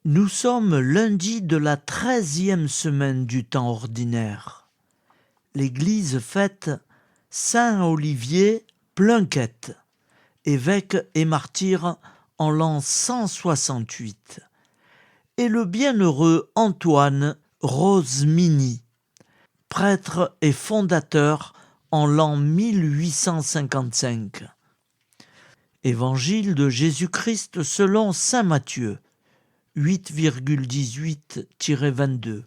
Nous sommes lundi de la 13e semaine du temps ordinaire. L'Église fête Saint Olivier Plunkett, évêque et martyr en l'an 168, et le bienheureux Antoine Rosmini, prêtre et fondateur en l'an 1855. Évangile de Jésus-Christ selon saint Matthieu, 8,18-22.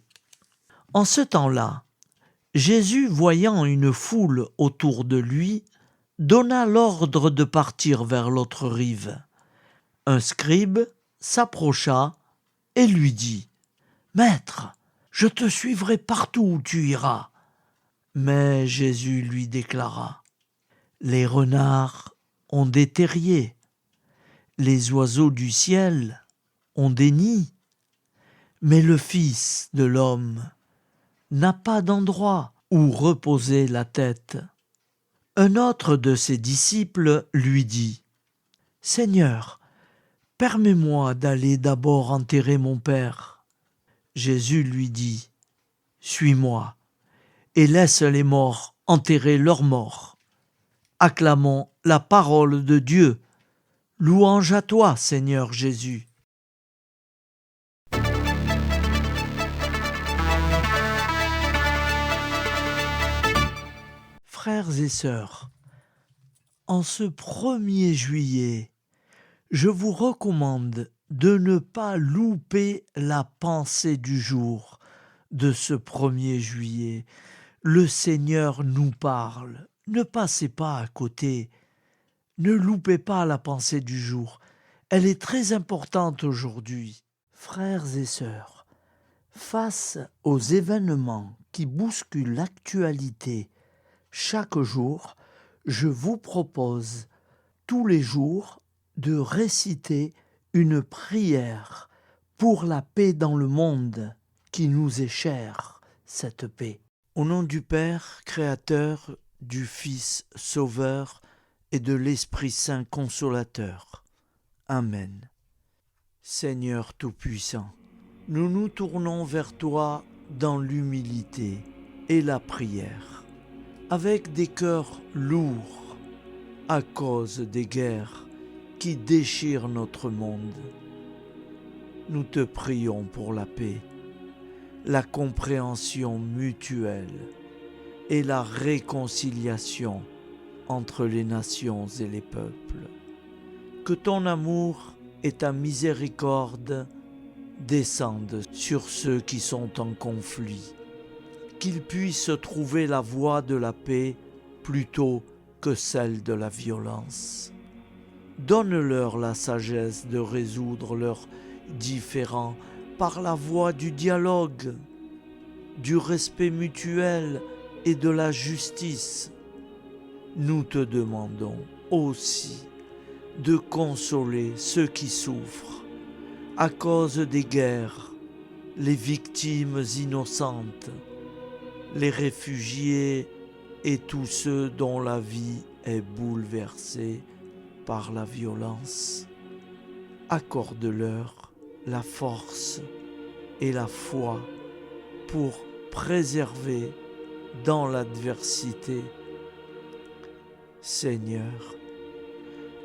En ce temps-là, Jésus, voyant une foule autour de lui, donna l'ordre de partir vers l'autre rive. Un scribe s'approcha et lui dit : « Maître, je te suivrai partout où tu iras. » Mais Jésus lui déclara : « Les renards ont des terriers, les oiseaux du ciel ont des nids, mais le Fils de l'homme n'a pas d'endroit où reposer la tête. » Un autre de ses disciples lui dit : « Seigneur, permets-moi d'aller d'abord enterrer mon Père. » Jésus lui dit : « Suis-moi, et laisse les morts enterrer leurs morts. Acclamons la parole de Dieu. Louange à toi, Seigneur Jésus. » Frères et sœurs, en ce 1er juillet, je vous recommande de ne pas louper la pensée du jour de ce 1er juillet. Le Seigneur nous parle. Ne passez pas à côté. Ne loupez pas la pensée du jour. Elle est très importante aujourd'hui. Frères et sœurs, face aux événements qui bousculent l'actualité chaque jour, je vous propose tous les jours de réciter une prière pour la paix dans le monde qui nous est chère, cette paix. Au nom du Père, Créateur, du Fils, Sauveur et de l'Esprit Saint Consolateur. Amen. Seigneur Tout-Puissant, nous nous tournons vers toi dans l'humilité et la prière, avec des cœurs lourds à cause des guerres qui déchirent notre monde. Nous te prions pour la paix, la compréhension mutuelle et la réconciliation entre les nations et les peuples. Que ton amour et ta miséricorde descendent sur ceux qui sont en conflit, qu'ils puissent trouver la voie de la paix plutôt que celle de la violence. Donne-leur la sagesse de résoudre leurs différends par la voie du dialogue, du respect mutuel et de la justice. Nous te demandons aussi de consoler ceux qui souffrent à cause des guerres, les victimes innocentes, les réfugiés et tous ceux dont la vie est bouleversée par la violence. Accorde-leur la force et la foi pour préserver dans l'adversité. Seigneur,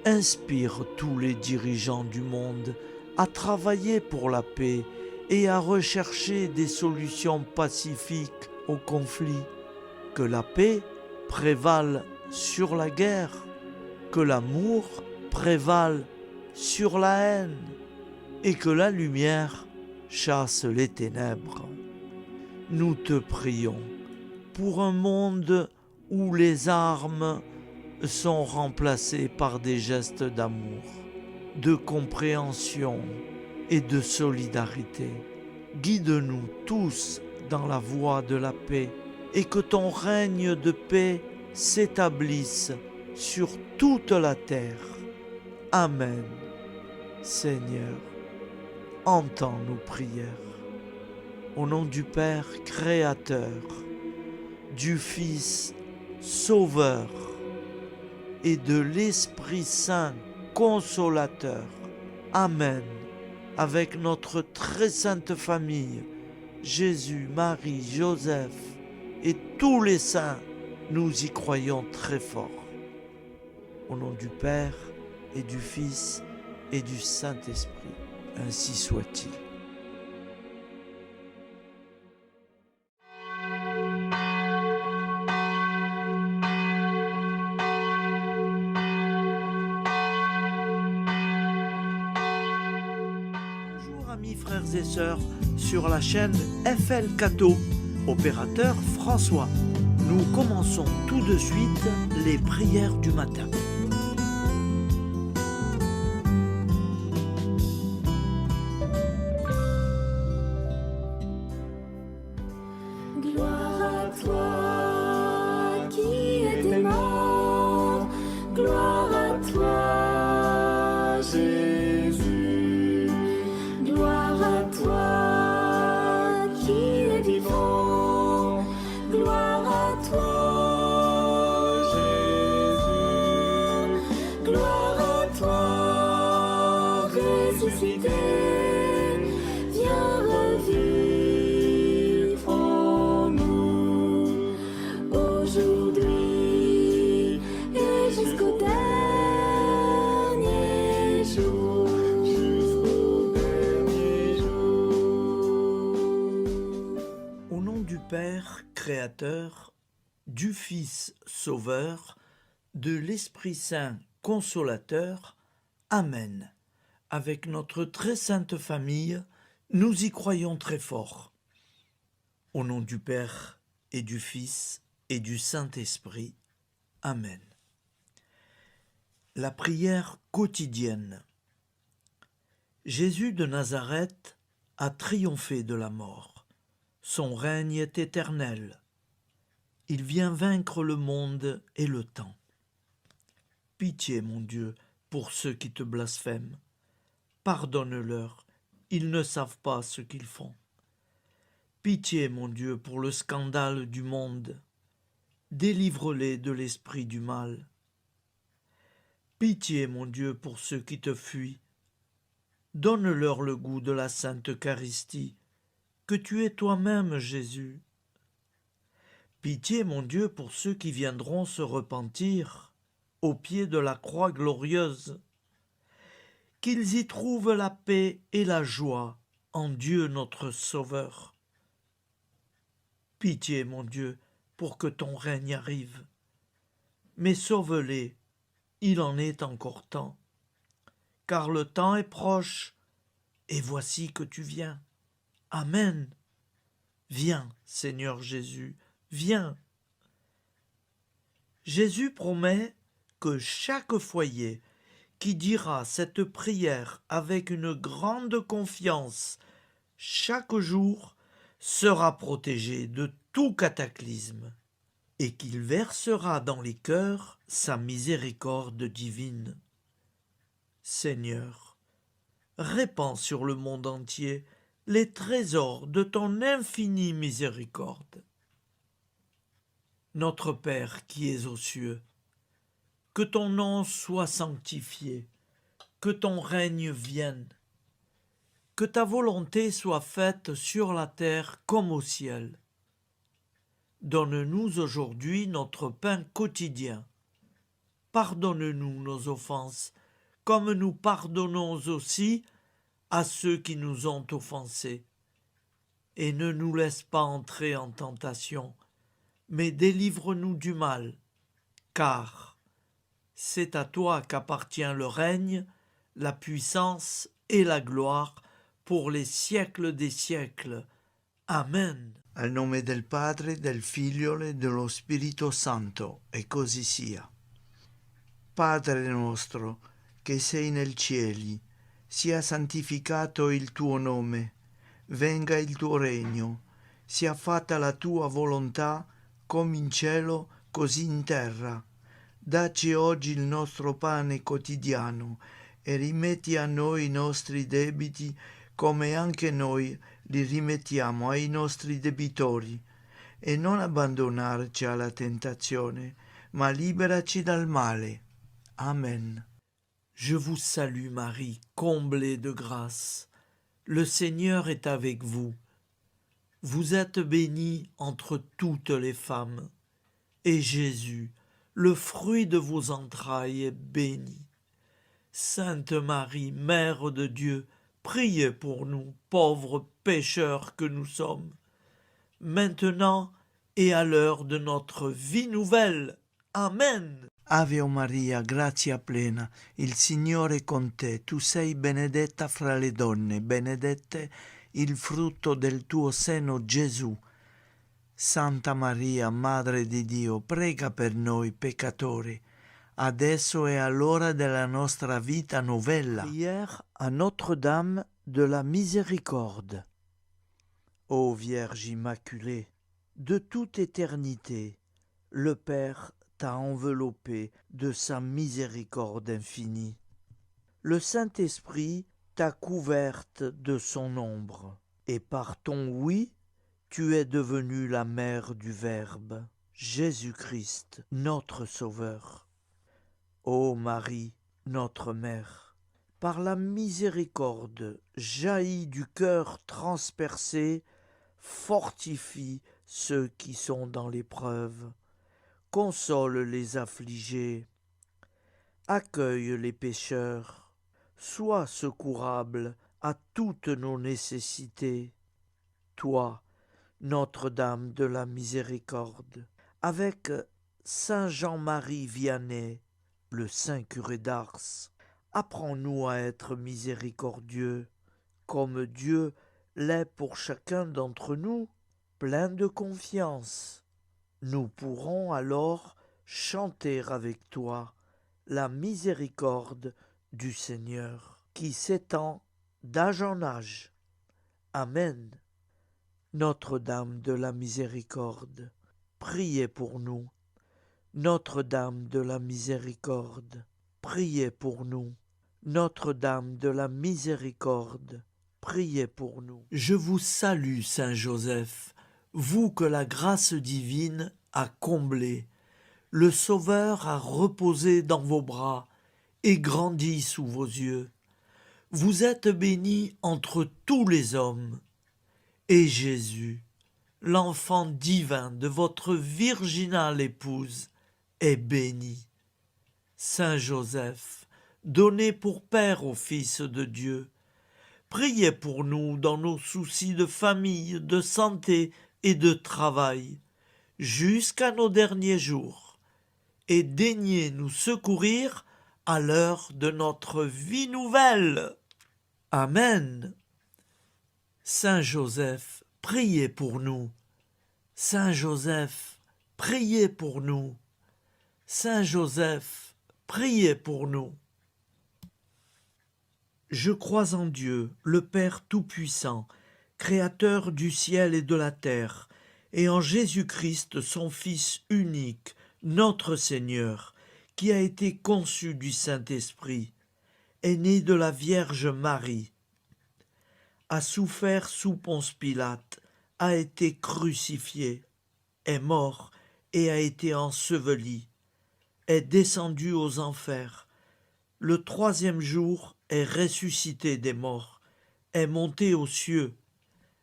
inspire tous les dirigeants du monde à travailler pour la paix et à rechercher des solutions pacifiques aux conflits. Que la paix prévale sur la guerre, que l'amour prévale sur la haine et que la lumière chasse les ténèbres. Nous te prions pour un monde où les armes sont remplacées par des gestes d'amour, de compréhension et de solidarité. Guide-nous tous dans la voie de la paix et que ton règne de paix s'établisse sur toute la terre. Amen. Seigneur, entends nos prières. Au nom du Père Créateur, du Fils Sauveur et de l'Esprit Saint Consolateur. Amen. avec notre très sainte famille, Jésus, Marie, Joseph et tous les saints, nous y croyons très fort. Au nom du Père et du Fils et du Saint-Esprit, ainsi soit-il. Bonjour amis frères et sœurs sur la chaîne FL Cato, opérateur François. Nous commençons tout de suite les prières du matin. Gloire à toi qui étais mort, gloire à toi Jésus, gloire à toi qui es vivant, gloire à toi Jésus, gloire à toi ressuscité, viens revivre en nous aujourd'hui et jusqu'au dernier jour. Au nom du Père Créateur, du Fils Sauveur, de l'Esprit Saint Consolateur. Amen. Avec notre très sainte famille, nous y croyons très fort. Au nom du Père et du Fils et du Saint-Esprit. Amen. La prière quotidienne. Jésus de Nazareth a triomphé de la mort. Son règne est éternel. Il vient vaincre le monde et le temps. Pitié, mon Dieu, pour ceux qui te blasphèment. Pardonne-leur, ils ne savent pas ce qu'ils font. Pitié, mon Dieu, pour le scandale du monde. Délivre-les de l'esprit du mal. Pitié, mon Dieu, pour ceux qui te fuient. Donne-leur le goût de la Sainte Eucharistie, que tu es toi-même, Jésus. Pitié, mon Dieu, pour ceux qui viendront se repentir au pied de la croix glorieuse, qu'ils y trouvent la paix et la joie en Dieu notre Sauveur. Pitié, mon Dieu, pour que ton règne arrive. Mais sauve-les, il en est encore temps, car le temps est proche, et voici que tu viens. Amen. Viens, Seigneur Jésus, viens. Jésus promet que chaque foyer qui dira cette prière avec une grande confiance chaque jour sera protégé de tout cataclysme et qu'il versera dans les cœurs sa miséricorde divine. Seigneur, répands sur le monde entier les trésors de ton infinie miséricorde. Notre Père qui es aux cieux, que ton nom soit sanctifié, que ton règne vienne, que ta volonté soit faite sur la terre comme au ciel. Donne-nous aujourd'hui notre pain quotidien. Pardonne-nous nos offenses, comme nous pardonnons aussi à ceux qui nous ont offensés. Et ne nous laisse pas entrer en tentation, mais délivre-nous du mal, car c'est à toi qu'appartient le règne, la puissance et la gloire pour les siècles des siècles. Amen. Al nome del Padre, del Figlio e dello Spirito Santo, e così sia. Padre nostro, che sei nel cieli, sia santificato il tuo nome, venga il tuo regno, sia fatta la tua volontà, come in cielo, così in terra. Dacci oggi il nostro pane quotidiano e rimetti a noi i nostri debiti come anche noi li rimettiamo ai nostri debitori e non abbandonarci alla tentazione, ma liberaci dal male. Amen. Je vous salue Marie, comblée de grâce. Le Seigneur est avec vous. Vous êtes bénie entre toutes les femmes, et Jésus, le fruit de vos entrailles, est béni. Sainte Marie, Mère de Dieu, priez pour nous, pauvres pécheurs que nous sommes, maintenant et à l'heure de notre vie nouvelle. Amen. Ave Maria, grazia plena, il Signore è con te, tu sei benedetta fra le donne, benedetto il frutto del tuo seno, Gesù. Santa Maria, Madre di Dio, prega per noi peccatori, adesso e all'ora della nostra vita novella. Prière à Notre-Dame de la Miséricorde. Ô Vierge Immaculée, de toute éternité, le Père t'a enveloppé de sa miséricorde infinie. Le Saint-Esprit t'a couverte de son ombre, et par ton oui, tu es devenue la mère du Verbe, Jésus-Christ, notre Sauveur. Ô Marie, notre Mère, par la miséricorde jaillie du cœur transpercé, fortifie ceux qui sont dans l'épreuve, console les affligés, accueille les pécheurs, sois secourable à toutes nos nécessités. Toi, Notre-Dame de la Miséricorde, avec Saint Jean-Marie Vianney, le Saint curé d'Ars, apprends-nous à être miséricordieux, comme Dieu l'est pour chacun d'entre nous, plein de confiance. Nous pourrons alors chanter avec toi la miséricorde du Seigneur, qui s'étend d'âge en âge. Amen. Notre-Dame de la Miséricorde, priez pour nous. Notre-Dame de la Miséricorde, priez pour nous. Notre-Dame de la Miséricorde, priez pour nous. Je vous salue, Saint Joseph, vous que la grâce divine a comblé. Le Sauveur a reposé dans vos bras et grandi sous vos yeux. Vous êtes béni entre tous les hommes. Et Jésus, l'enfant divin de votre virginale épouse, est béni. Saint Joseph, donné pour Père au Fils de Dieu, priez pour nous dans nos soucis de famille, de santé et de travail, jusqu'à nos derniers jours, et daignez nous secourir à l'heure de notre vie nouvelle. Amen. Saint Joseph, priez pour nous. Saint Joseph, priez pour nous. Saint Joseph, priez pour nous. Je crois en Dieu, le Père Tout-Puissant, Créateur du ciel et de la terre, et en Jésus-Christ, son Fils unique, notre Seigneur, qui a été conçu du Saint-Esprit, est né de la Vierge Marie, a souffert sous Ponce Pilate, a été crucifié, est mort et a été enseveli, est descendu aux enfers, le troisième jour est ressuscité des morts, est monté aux cieux,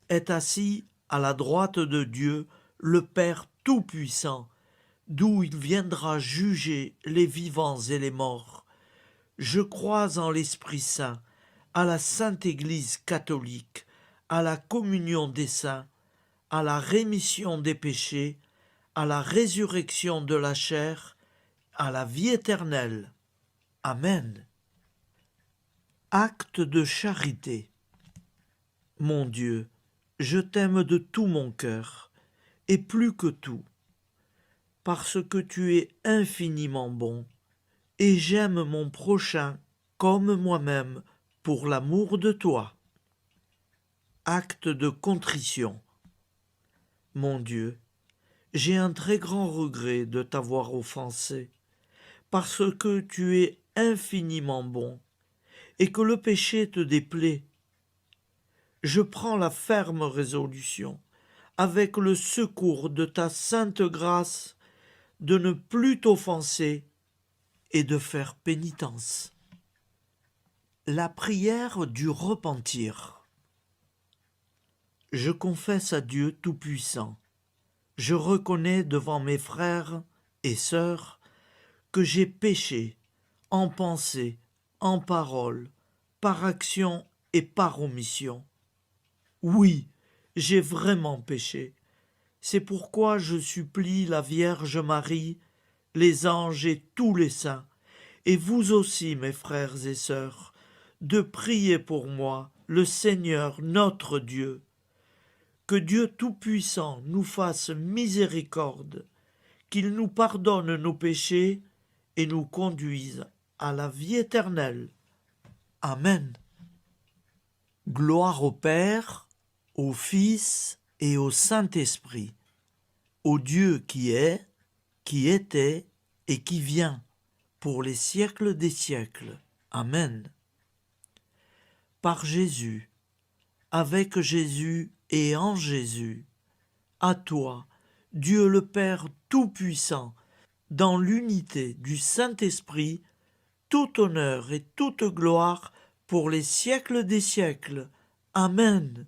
est assis à la droite de Dieu, le Père Tout-Puissant, d'où il viendra juger les vivants et les morts. Je crois en l'Esprit Saint, à la Sainte Église catholique, à la communion des saints, à la rémission des péchés, à la résurrection de la chair, à la vie éternelle. Amen. Acte de charité. Mon Dieu, je t'aime de tout mon cœur, et plus que tout, parce que tu es infiniment bon, et j'aime mon prochain comme moi-même, pour l'amour de toi. Acte de contrition. Mon Dieu, j'ai un très grand regret de t'avoir offensé, parce que tu es infiniment bon, et que le péché te déplaît. Je prends la ferme résolution, avec le secours de ta sainte grâce, de ne plus t'offenser et de faire pénitence. La prière du repentir. Je confesse à Dieu Tout-Puissant. Je reconnais devant mes frères et sœurs que j'ai péché en pensée, en parole, par action et par omission. Oui, j'ai vraiment péché. C'est pourquoi je supplie la Vierge Marie, les anges et tous les saints, et vous aussi, mes frères et sœurs, de prier pour moi, le Seigneur notre Dieu. Que Dieu Tout-Puissant nous fasse miséricorde, qu'il nous pardonne nos péchés et nous conduise à la vie éternelle. Amen. Gloire au Père, au Fils et au Saint-Esprit, au Dieu qui est, qui était et qui vient, pour les siècles des siècles. Amen. Par Jésus, avec Jésus et en Jésus, à toi, Dieu le Père Tout-Puissant, dans l'unité du Saint-Esprit, tout honneur et toute gloire pour les siècles des siècles. Amen.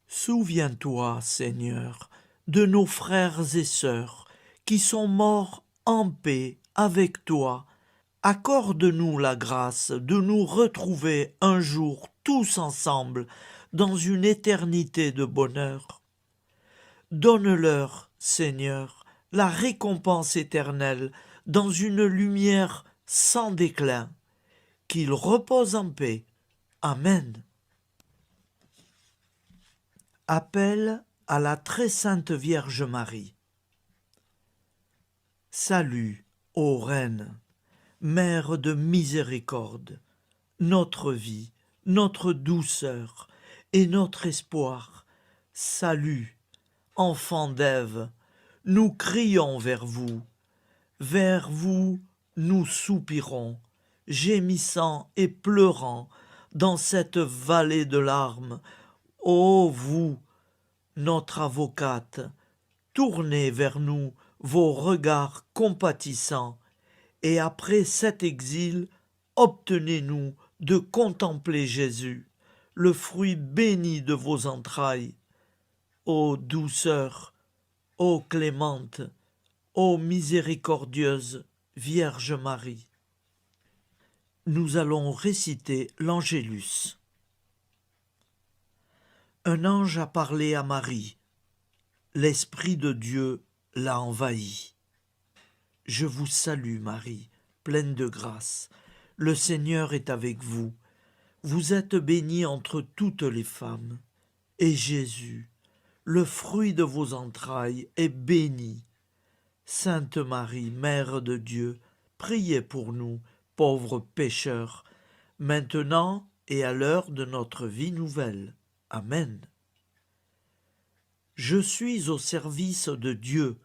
Souviens-toi, Seigneur, de nos frères et sœurs qui sont morts en paix avec toi. Accorde-nous la grâce de nous retrouver un jour tous ensemble dans une éternité de bonheur. Donne-leur, Seigneur, la récompense éternelle dans une lumière sans déclin. Qu'ils reposent en paix. Amen. Appel à la très sainte Vierge Marie. Salut, ô Reine, Mère de miséricorde, notre vie, notre douceur et notre espoir. Salut, enfant d'Ève, nous crions vers vous nous soupirons, gémissant et pleurant dans cette vallée de larmes. Ô vous, notre avocate, tournez vers nous vos regards compatissants, et après cet exil, obtenez-nous de contempler Jésus, le fruit béni de vos entrailles. Ô douceur, ô clémente, ô miséricordieuse Vierge Marie. Nous allons réciter l'Angélus. Un ange a parlé à Marie. L'Esprit de Dieu l'a envahie. Je vous salue, Marie, pleine de grâce. Le Seigneur est avec vous. Vous êtes bénie entre toutes les femmes. Et Jésus, le fruit de vos entrailles, est béni. Sainte Marie, Mère de Dieu, priez pour nous, pauvres pécheurs, maintenant et à l'heure de notre vie nouvelle. Amen. Je suis au service de Dieu.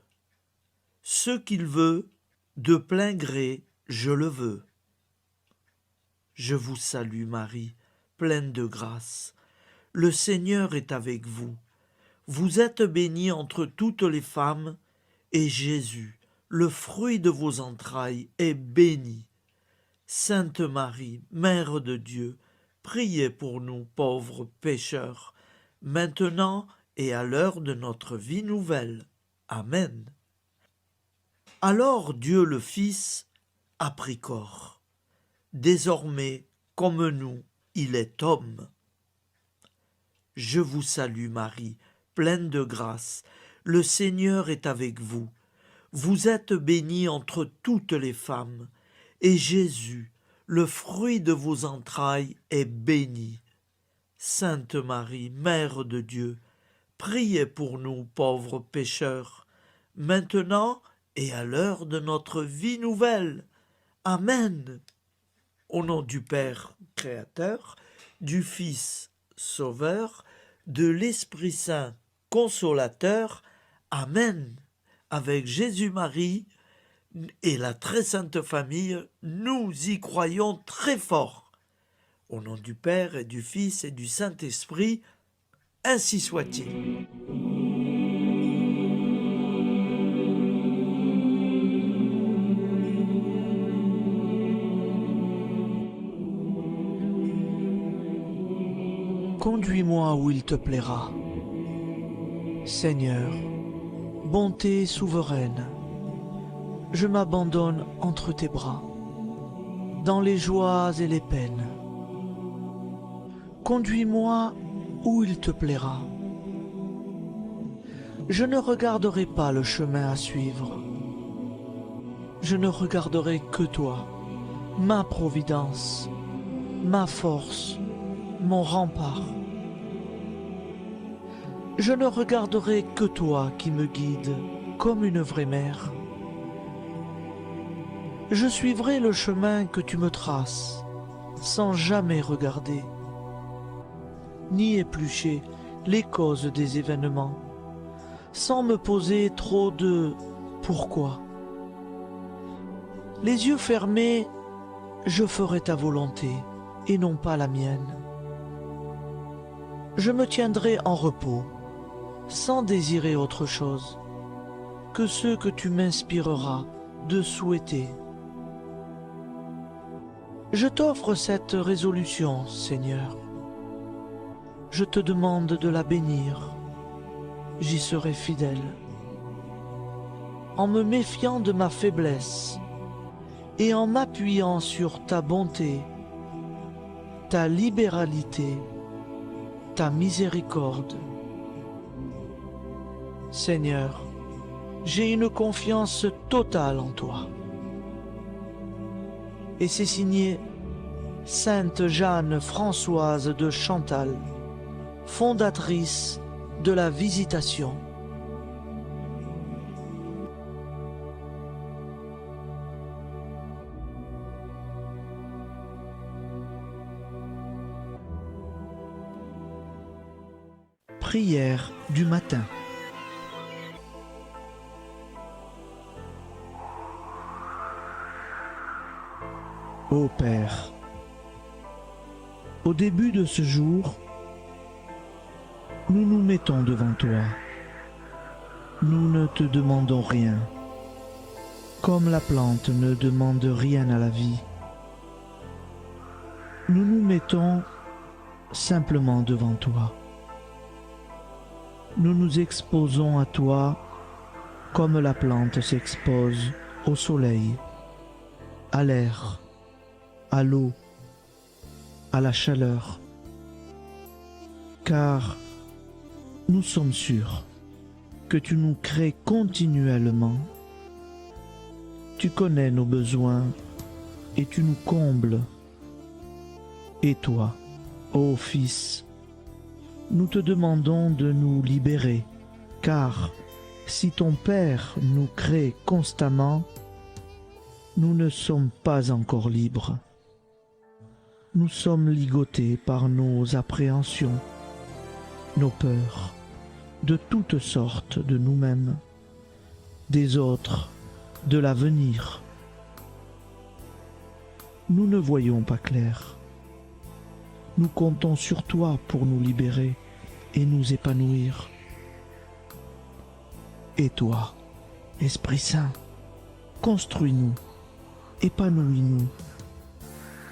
Ce qu'il veut, de plein gré, je le veux. Je vous salue, Marie, pleine de grâce. Le Seigneur est avec vous. Vous êtes bénie entre toutes les femmes, et Jésus, le fruit de vos entrailles, est béni. Sainte Marie, Mère de Dieu, priez pour nous pauvres pécheurs, maintenant et à l'heure de notre vie nouvelle. Amen. Alors Dieu le Fils a pris corps. Désormais, comme nous, il est homme. Je vous salue Marie, pleine de grâce. Le Seigneur est avec vous. Vous êtes bénie entre toutes les femmes, et Jésus, le fruit de vos entrailles, est béni. Sainte Marie, Mère de Dieu, priez pour nous pauvres pécheurs, maintenant et à l'heure de notre vie nouvelle. Amen. Au nom du Père Créateur, du Fils Sauveur, de l'Esprit Saint Consolateur. Amen. Avec Jésus-Marie et la très sainte famille, nous y croyons très fort. Au nom du Père et du Fils et du Saint-Esprit, ainsi soit-il. conduis-moi où il te plaira. Seigneur, bonté souveraine, je m'abandonne entre tes bras, dans les joies et les peines. Conduis-moi où il te plaira. Je ne regarderai pas le chemin à suivre. Je ne regarderai que toi, ma providence, ma force, mon rempart. Je ne regarderai que toi qui me guides comme une vraie mère. Je suivrai le chemin que tu me traces, sans jamais regarder, ni éplucher les causes des événements, sans me poser trop de « pourquoi ». Les yeux fermés, je ferai ta volonté et non pas la mienne. Je me tiendrai en repos, sans désirer autre chose que ce que tu m'inspireras de souhaiter. Je t'offre cette résolution, Seigneur. Je te demande de la bénir. J'y serai fidèle. En me méfiant de ma faiblesse et en m'appuyant sur ta bonté, ta libéralité, ta miséricorde. Seigneur, j'ai une confiance totale en toi. Et c'est signé Sainte Jeanne Françoise de Chantal, fondatrice de la Visitation. Prière du matin. Ô Père, au début de ce jour, nous nous mettons devant toi. Nous ne te demandons rien, comme la plante ne demande rien à la vie. Nous nous mettons simplement devant toi. Nous nous exposons à toi comme la plante s'expose au soleil, à l'air, à l'eau, à la chaleur, car nous sommes sûrs que tu nous crées continuellement. Tu connais nos besoins et tu nous combles. Et toi, ô Fils, nous te demandons de nous libérer, car si ton Père nous crée constamment, nous ne sommes pas encore libres. Nous sommes ligotés par nos appréhensions, nos peurs, de toutes sortes de nous-mêmes, des autres, de l'avenir. Nous ne voyons pas clair. Nous comptons sur toi pour nous libérer et nous épanouir. Et toi, Esprit Saint, construis-nous, épanouis-nous,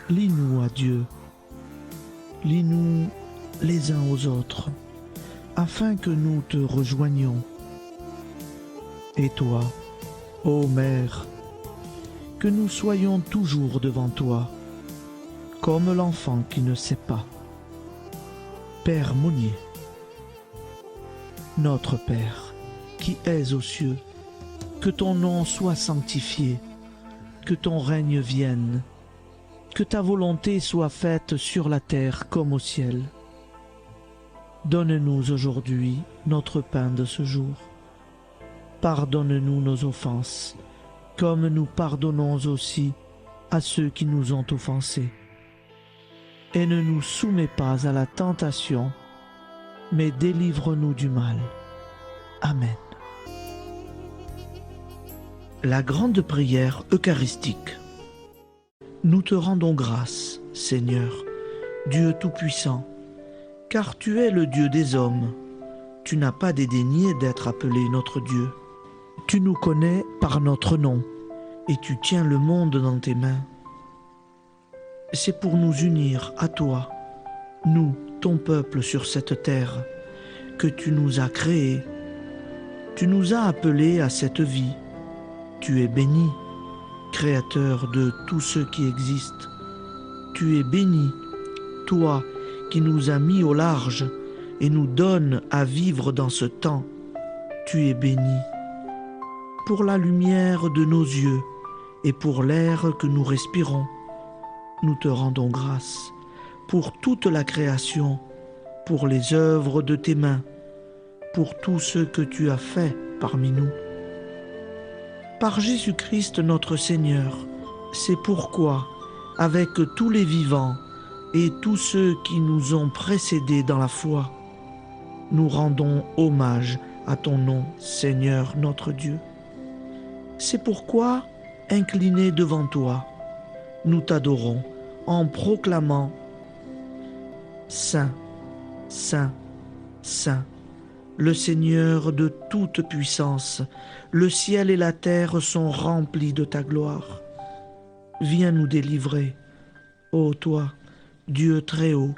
lie-nous à Dieu, lie-nous les uns aux autres, afin que nous te rejoignions. Et toi, ô Mère, que nous soyons toujours devant toi, comme l'enfant qui ne sait pas. Père Monnier, notre Père, qui es aux cieux, que ton nom soit sanctifié, que ton règne vienne, que ta volonté soit faite sur la terre comme au ciel. Donne-nous aujourd'hui notre pain de ce jour. Pardonne-nous nos offenses, comme nous pardonnons aussi à ceux qui nous ont offensés. Et ne nous soumets pas à la tentation, mais délivre-nous du mal. Amen. La grande prière eucharistique. Nous te rendons grâce, Seigneur, Dieu Tout-Puissant, car tu es le Dieu des hommes. Tu n'as pas dédaigné d'être appelé notre Dieu. Tu nous connais par notre nom, et tu tiens le monde dans tes mains. C'est pour nous unir à toi, nous, ton peuple sur cette terre que tu nous as créée. Tu nous as appelés à cette vie. Tu es béni, Créateur de tout ce qui existe. Tu es béni, toi qui nous as mis au large et nous donnes à vivre dans ce temps. Tu es béni. Pour la lumière de nos yeux et pour l'air que nous respirons, nous te rendons grâce. Pour toute la création, pour les œuvres de tes mains, pour tout ce que tu as fait parmi nous. Par Jésus-Christ notre Seigneur, c'est pourquoi, avec tous les vivants et tous ceux qui nous ont précédés dans la foi, nous rendons hommage à ton nom, Seigneur notre Dieu. C'est pourquoi, inclinés devant toi, nous t'adorons en proclamant « Saint, Saint, Saint ». Le Seigneur de toute puissance, le ciel et la terre sont remplis de ta gloire. Viens nous délivrer, ô toi, Dieu très haut.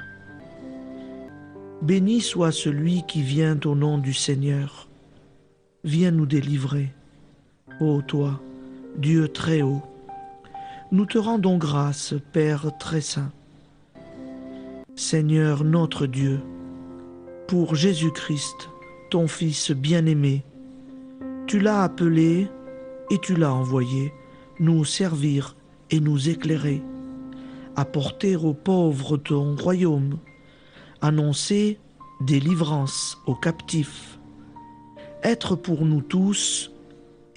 Béni soit celui qui vient au nom du Seigneur. Viens nous délivrer, ô toi, Dieu très haut. Nous te rendons grâce, Père très saint. Seigneur notre Dieu, pour Jésus-Christ, ton Fils bien-aimé, tu l'as appelé et tu l'as envoyé nous servir et nous éclairer, apporter aux pauvres ton royaume, annoncer délivrance aux captifs, être pour nous tous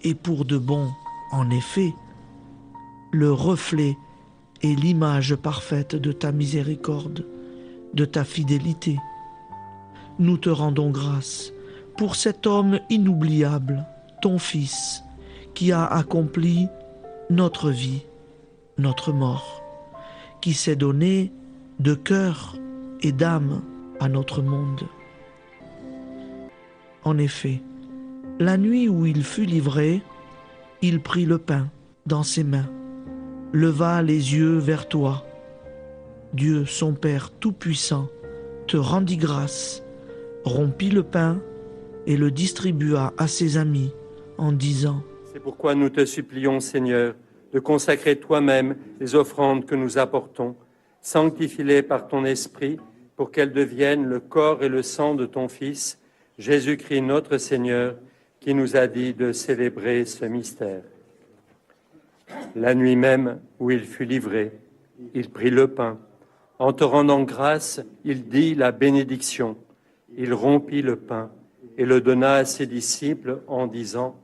et pour de bon, en effet, le reflet et l'image parfaite de ta miséricorde, de ta fidélité. Nous te rendons grâce pour cet homme inoubliable, ton Fils, qui a accompli notre vie, notre mort, qui s'est donné de cœur et d'âme à notre monde. En effet, la nuit où il fut livré, il prit le pain dans ses mains, leva les yeux vers toi. Dieu, son Père Tout-Puissant, te rendit grâce, rompit le pain et le distribua à ses amis en disant : C'est pourquoi nous te supplions, Seigneur, de consacrer toi-même les offrandes que nous apportons, sanctifie-les par ton Esprit, pour qu'elles deviennent le corps et le sang de ton Fils, Jésus-Christ notre Seigneur, qui nous a dit de célébrer ce mystère. La nuit même où il fut livré, il prit le pain. En te rendant grâce, il dit la bénédiction. Il rompit le pain et le donna à ses disciples en disant :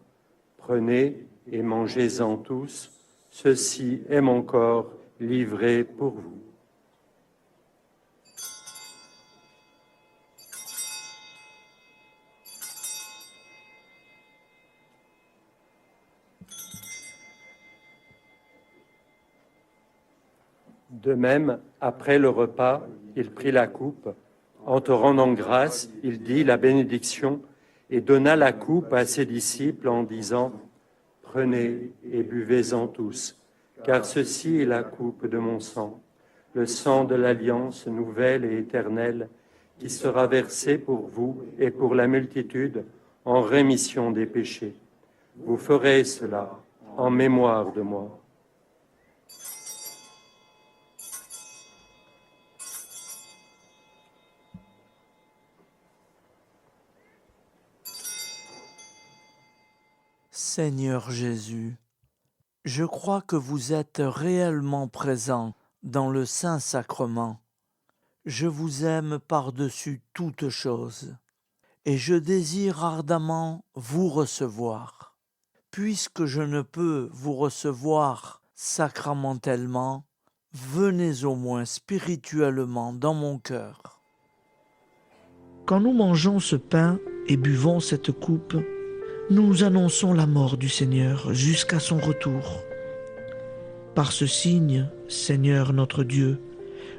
Prenez et mangez-en tous, ceci est mon corps livré pour vous. De même, après le repas, il prit la coupe. En te rendant grâce, il dit la bénédiction et donna la coupe à ses disciples en disant : Prenez et buvez-en tous, car ceci est la coupe de mon sang, le sang de l'alliance nouvelle et éternelle, qui sera versé pour vous et pour la multitude en rémission des péchés. Vous ferez cela en mémoire de moi. Seigneur Jésus, je crois que vous êtes réellement présent dans le Saint-Sacrement. Je vous aime par-dessus toute chose et je désire ardemment vous recevoir. Puisque je ne peux vous recevoir sacramentellement, venez au moins spirituellement dans mon cœur. Quand nous mangeons ce pain et buvons cette coupe, nous annonçons la mort du Seigneur jusqu'à son retour. Par ce signe, Seigneur notre Dieu,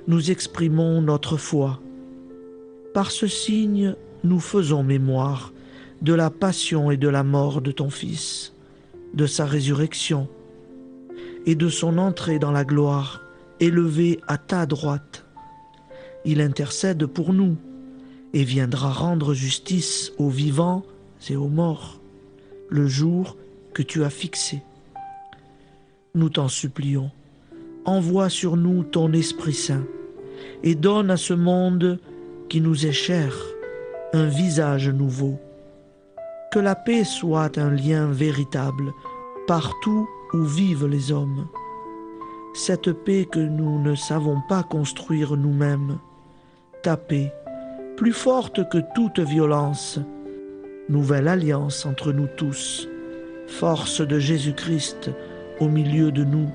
nous exprimons notre foi. Par ce signe, nous faisons mémoire de la passion et de la mort de ton Fils, de sa résurrection et de son entrée dans la gloire, élevé à ta droite. il intercède pour nous et viendra rendre justice aux vivants et aux morts, le jour que tu as fixé. Nous t'en supplions, envoie sur nous ton Esprit Saint et donne à ce monde qui nous est cher un visage nouveau. Que la paix soit un lien véritable partout où vivent les hommes. Cette paix que nous ne savons pas construire nous-mêmes, ta paix, plus forte que toute violence, nouvelle alliance entre nous tous, force de Jésus-Christ au milieu de nous.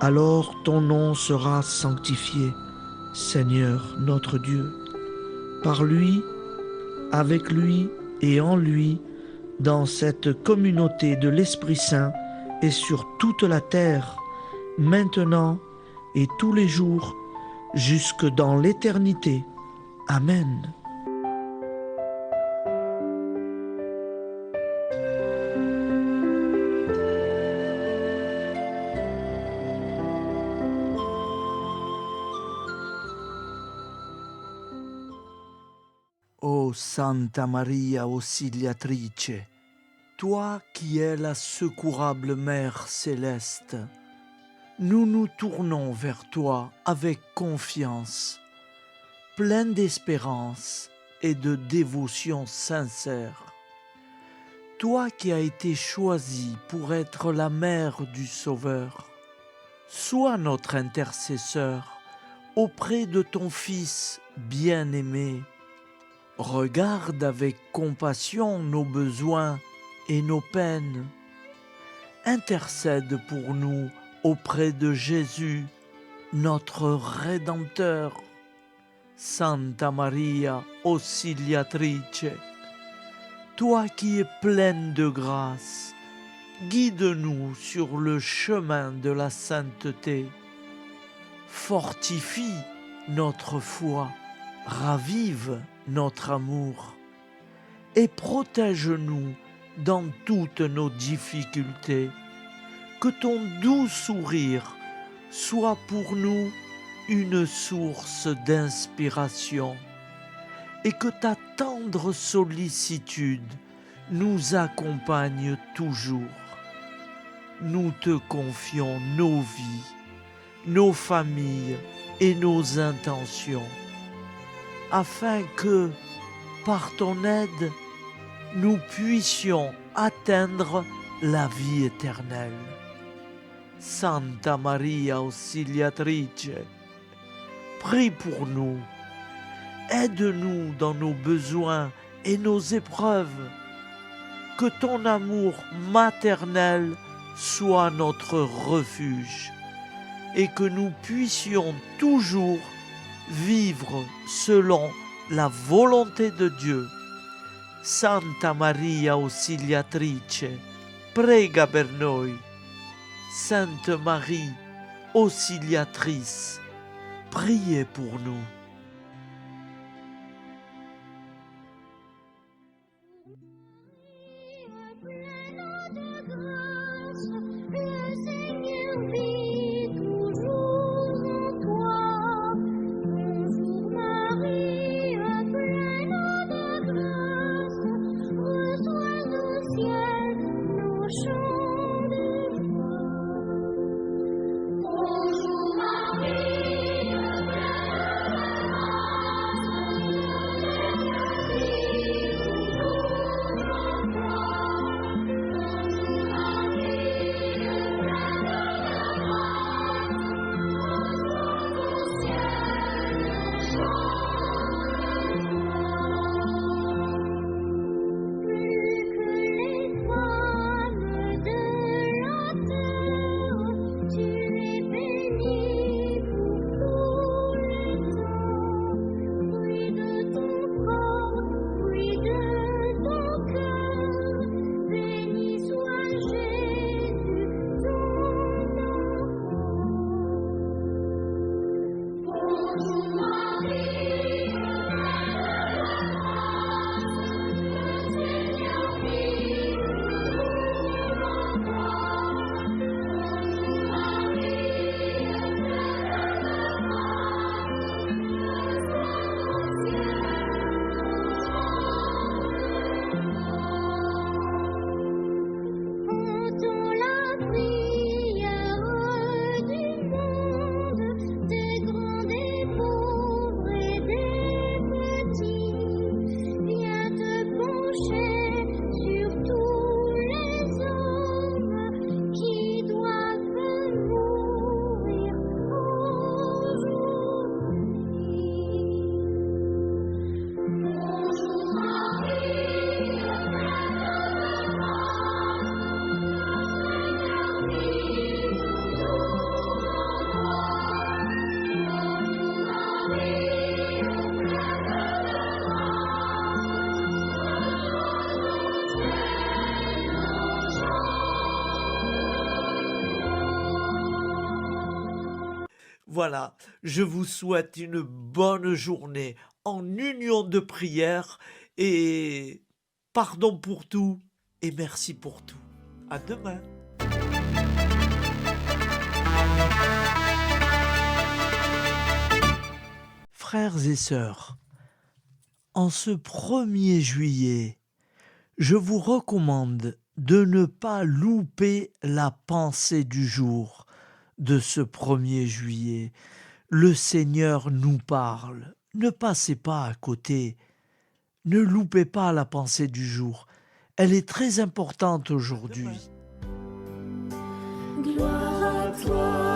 Alors ton nom sera sanctifié, Seigneur notre Dieu. Par lui, avec lui et en lui, dans cette communauté de l'Esprit Saint et sur toute la terre, maintenant et tous les jours, jusque dans l'éternité. Amen. Ô Santa Maria Auxiliatrice, toi qui es la secourable Mère céleste, nous nous tournons vers toi avec confiance, plein d'espérance et de dévotion sincère. Toi qui as été choisie pour être la mère du Sauveur, sois notre intercesseur auprès de ton Fils bien-aimé. Regarde avec compassion nos besoins et nos peines. Intercède pour nous auprès de Jésus, notre Rédempteur. Santa Maria Auxiliatrice, toi qui es pleine de grâce, guide-nous sur le chemin de la sainteté. Fortifie notre foi, ravive notre amour et protège-nous dans toutes nos difficultés. Que ton doux sourire soit pour nous une source d'inspiration et que ta tendre sollicitude nous accompagne toujours. Nous te confions nos vies, nos familles et nos intentions, afin que, par ton aide, nous puissions atteindre la vie éternelle. Santa Maria Auxiliatrice, prie pour nous, aide-nous dans nos besoins et nos épreuves, que ton amour maternel soit notre refuge et que nous puissions toujours vivre selon la volonté de Dieu. Santa Maria Auxiliatrice, prega per noi. Sainte Marie, Auxiliatrice, priez pour nous. Voilà, je vous souhaite une bonne journée en union de prière et pardon pour tout et merci pour tout. À demain. Frères et sœurs, en ce 1er juillet, je vous recommande de ne pas louper la pensée du jour de ce 1er juillet. Le Seigneur nous parle. Ne passez pas à côté. Ne loupez pas la pensée du jour. Elle est très importante aujourd'hui. Gloire à toi,